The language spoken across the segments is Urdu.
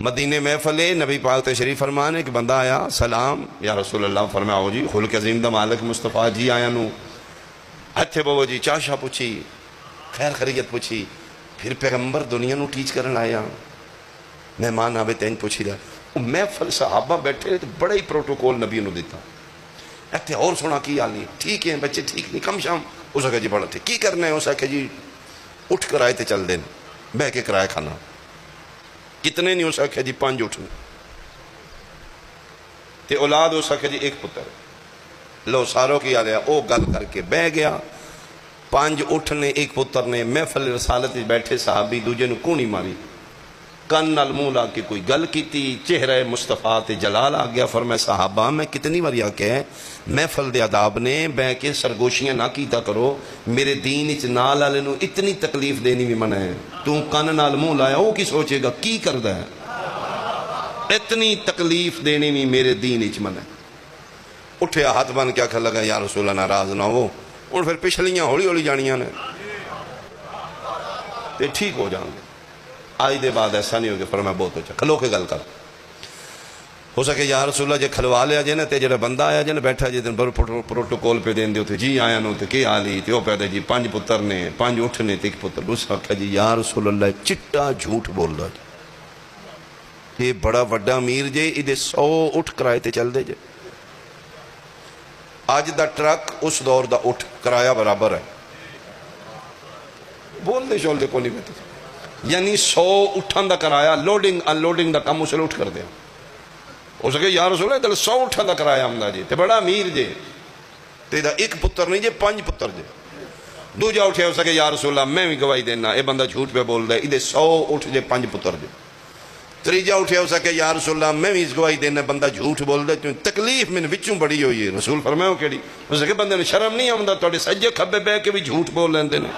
مدینے محفل نبی پاک تشریف فرمانے کہ بندہ آیا، سلام یا رسول اللہ، فرمایا ہو جی خلق عظیم دا مالک مصطفیٰ جی آیا نو ہتھے بابو جی چاشا پوچھی، خیر خریت پوچھی، پھر پیغمبر دنیا نو ٹیچ کرن آیا، مہمان آوے تین پوچھی رہا، محفل صحابہ بیٹھے تو بڑا ہی پروٹوکول نبی نو دیتا، ایتھے اور سونا کی آل نہیں، ٹھیک ہے بچے ٹھیک نہیں، کم شام اس آکھا جی بڑا ٹھیک، کی کرنا ہے اس آکھا جی اٹھ کر آئے تے چل دیں، بہ کے کرائے کھانا، کتنے نہیں اس آکھا جی 5 اٹھنے، تے اولاد اس آکھا جی 1 پتر، لو ساروں کی آلیا او گل کر کے بہ گیا، 5 اٹھنے 1 پتر نے محفل رسالت بیٹھے صحابی دوجے نو کونی ماری، کن نال منہ لا کے کوئی گل کیتی، چہرہ مصطفیٰ تے جلال آ گیا، فرمایا صحابہ میں کتنی بار آکھیا ہے محفل دے آداب نے بہ کے سرگوشیاں نہ کیتا کرو، میرے دین اچ نال والے نو اتنی تکلیف دینی بھی منع ہے، تو کن نال منہ لایا وہ کی سوچے گا کی کردا ہے، اتنی تکلیف دینی بھی میرے دین اچ منع ہے۔ اٹھیا ہاتھ بن کے آکھن لگا یا رسول اللہ ناراض نہ ہو، اور پھر پچھلیاں ہولی ہولی جانیاں نے تے ٹھیک ہو جان گے، آج دے بعد ایسا نہیں ہوگا، فرمایا بہت اچھا کھلو کے گل کر، ہو سکے یا رسول اللہ جے کھلوا لیا جے نا تے جڑا بندہ آیا جے نا بیٹھا جے دن پروٹوکول پہ دین دیو تے جی آیا نو تے کی آلی تے وہ پیدا جی 5 پتر نے 5 اٹھنے تے 1 پتر، اس آکھا جی یا رسول اللہ چٹا جھوٹ بول دا جی، یہ بڑا وڈا امیر جے ادھے 100 اٹھ کرائے تے چل دے جے، آج دا ٹرک اس دور دا اٹھ کرایہ برابر ہے، بول دے شول دے کو نہیں بیٹھے، یعنی 100 اٹھان دا کرایہ لوڈنگ ان لوڈنگ دا کم اسے اٹھ کر دیا، ہو سکے یا رسول اللہ 100 اٹھان دا کرایہ ہمدا جی تے بڑا امیر جے تے دا 1 پتر نہیں جے 5 پتر جے، دوجا اٹھے ہو سکے یا رسول اللہ میں بھی گواہی دینا اے بندہ جھوٹ پہ بول دے ادھے 100 اٹھ جے 5 پتر جے، تریجا اٹھے ہو سکے یا رسول اللہ میں بھی اس گواہی دینا بندہ جھوٹ بول دے، تکلیف میں وچوں بڑی ہوئی ہے، رسول فرمایا کیڑی، ہو سکے بندے نے شرم نہیں آمدا تواڈے سجے کھبے بہ کے بھی جھوٹ بول لیندے نے،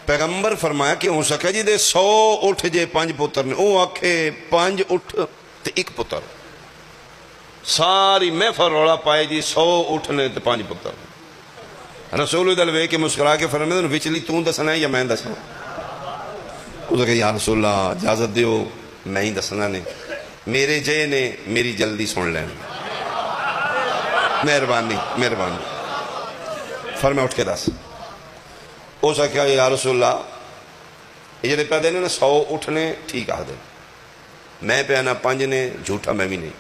پیغمبر فرمایا کہ ہو سکے جی دے 100 اٹھ جے 5 پتر نے، او آکھے 5 اٹھ تے 1 پتر، ساری محفل روڑا پائے جی 100 اٹھنے تے 5 پتر، رسول دل وے کے مسکرا کے فرمایا وچلی توں دسنا ہے یا میں دسنا، اس کہ یا رسول اللہ اجازت دیو میں ہی دسنا نے، میرے جے نے میری جلدی سن لین، مہربانی مہربانی، فرمایا اٹھ کے دس، اس کہ یا رسول اللہ یہ جڑے پہ دینے 100 اٹھنے ٹھیک آ دے، میں پہ آنا 5 نے جھوٹا میں بھی نہیں،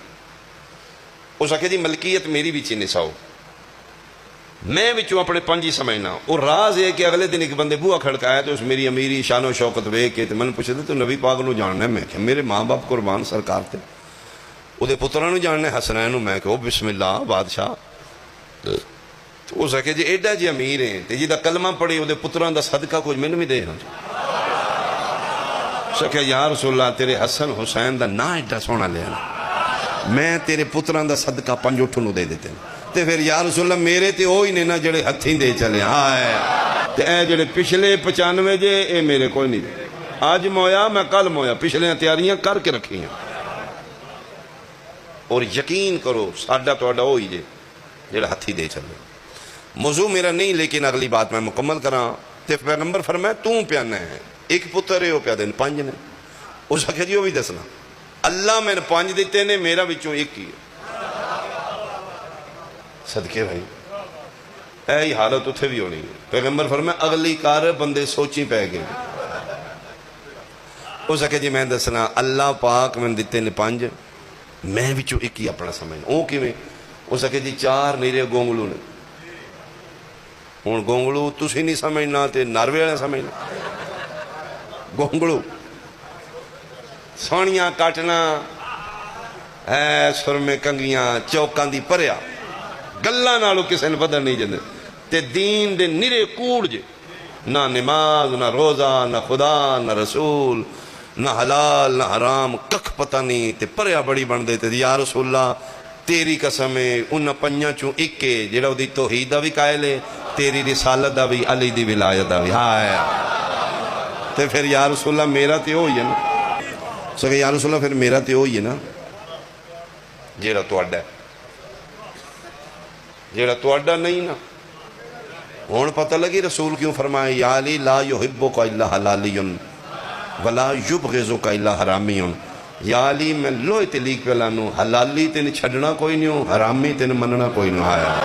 اس کہ جی ملکیت میری بھی چینے 100، میں بچوں اپنے 5 ہی سمجھنا، اور راز ہے کہ اگلے دن ایک بندے بوہا کھڑکایا تو اس میری امیری شان و شوکت وے کے میں نے پوچھا تو نبی پاک نو جاننا ہے، میں کہ میرے ماں باپ قربان سرکار تھے، وہ دے پترہ نو جاننا ہے حسنین نو، میں کہ بسم اللہ بادشاہ، تو اس کہ جی ایڈا جی امیر ہیں تے جی دا کلمہ پڑھی وہ دے پتران دا صدقہ کچھ میں نے بھی دے ہوں، سکھا یا رسول اللہ تیرے حسن حسین دا نا ایڈا سونا لیا میں تیرے پتران دا صدقہ 5 اٹھوں نو دے دیتے ہیں، تے پھر یا رسول اللہ میرے تے ہوئی نے نا جڑے ہتھیں دے چلے، آئے تے اے جڑے پچھلے 95 جے اے میرے کوئی نہیں دے، آج مویا میں کل مویا، پچھلے تیاریاں کر کے رکھی ہیں، اور یقین کرو ساڈا توڑا ہوئی جے جڑا ہتھی دے چلے، موضوع میرا نہیں لیکن اگلی بات میں مکمل کراں، تے پیغمبر فرمایا توں پیانا ہے 1 پتر ہے وہ پیا دین 5 نے، اس آکھیا جی وہ بھی دسنا، اللہ میں نے 5 دیتے نے میرا بچوں 1 ہی ہے، صدقے بھائی اے ہی حالت اتھے بھی ہونی ہے، پیغمبر فرمایا اگلی کار بندے سوچی پہ گئے، اس آکھیا جی میں دسنا اللہ پاک میں دیتے نے 5 میں بچوں 1 ہی اپنا سمجھنا، او کیویں، اس آکھیا جی 4 نیرے گونگلو نے، ہوں گونگلو تسی نہیں سمجھنا تے ناروے والے سمجھنا، گونگلو سونیاں کاٹنا ہے سرمے کنگیاں چوکاں دی پریا گلاں نالو کسے نے بدل نہیں جندے تے دین دے نرے کوڑ جے، نہ نماز نہ روزہ نہ خدا نہ رسول نہ حلال نہ حرام ککھ پتہ نہیں تے پریا بڑی بن دے تے یا رسول اللہ تیری قسم ہے ان 5 چوں 1 ہے جڑا دی توحید دا بھی قائل ہے، تیری رسالت دا بھی علی دی ولایت دا بھی، ہائے تے پھر یا رسول اللہ میرا تے ہوئی ہے نا، سکے یا رسول اللہ پھر میرا تے ہوئی ہے نا جیڑا توڑا ہے، جیڑا توڑا نہیں نا، ہون پتہ لگی رسول کیوں فرمائے یا علی لا یحبک الا حلالی ولا یبغضک الا حرامی، یا علی میں لوہے تے لیک پہ لانوں، حلالی تین چھڑنا کوئی نہیں ہو، حرامی تین مننا کوئی نہیں آیا۔